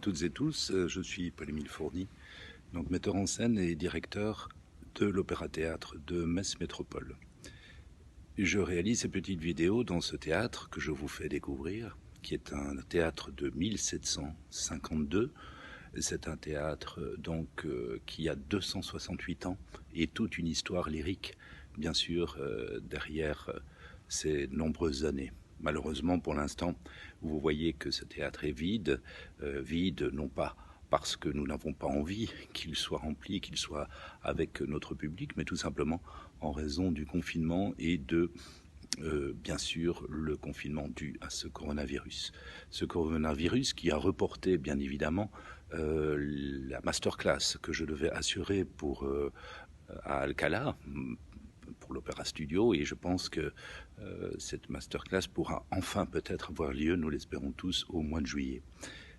toutes et tous, je suis Paul-Émile Fourny, donc metteur en scène et directeur de l'Opéra-Théâtre de Metz Métropole. Je réalise ces petites vidéos dans ce théâtre que je vous fais découvrir, qui est un théâtre de 1752. C'est un théâtre qui a 268 ans et toute une histoire lyrique, bien sûr, derrière ces nombreuses années. Malheureusement, pour l'instant, vous voyez que ce théâtre est vide, non pas parce que nous n'avons pas envie qu'il soit rempli, qu'il soit avec notre public, mais tout simplement en raison du confinement et bien sûr, le confinement dû à ce coronavirus. Ce coronavirus qui a reporté, bien évidemment, la masterclass que je devais assurer à Alcalá, pour l'Opéra Studio, et je pense que cette masterclass pourra enfin peut-être avoir lieu, nous l'espérons tous, au mois de juillet.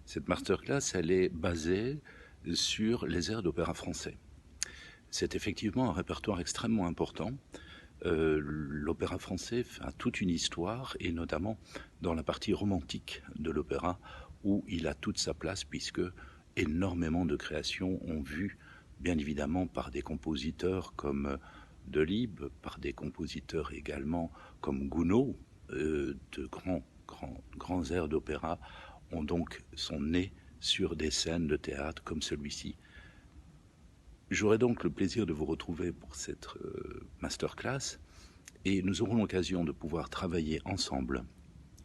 Cette masterclass, elle est basée sur les airs d'opéra français. C'est effectivement un répertoire extrêmement important. L'opéra français a toute une histoire, et notamment dans la partie romantique de l'opéra, où il a toute sa place, puisque énormément de créations ont vu, bien évidemment, par des compositeurs comme Delibes, par des compositeurs également comme Gounod, de grands airs d'opéra sont nés sur des scènes de théâtre comme celui-ci. J'aurai donc le plaisir de vous retrouver pour cette masterclass, et nous aurons l'occasion de pouvoir travailler ensemble,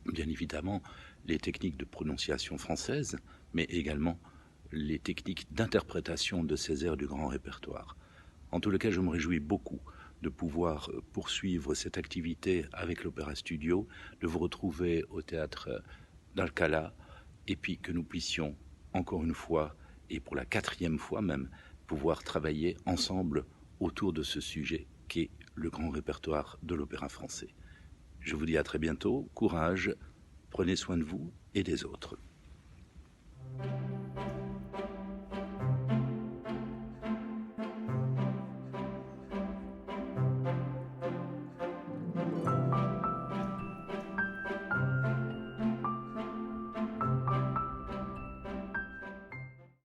bien évidemment, les techniques de prononciation française, mais également les techniques d'interprétation de ces airs du grand répertoire. En tout cas, je me réjouis beaucoup de pouvoir poursuivre cette activité avec l'Opéra Studio, de vous retrouver au théâtre d'Alcalá, et puis que nous puissions, encore une fois, et pour la 4e fois même, pouvoir travailler ensemble autour de ce sujet qu'est le grand répertoire de l'opéra français. Je vous dis à très bientôt, courage, prenez soin de vous et des autres.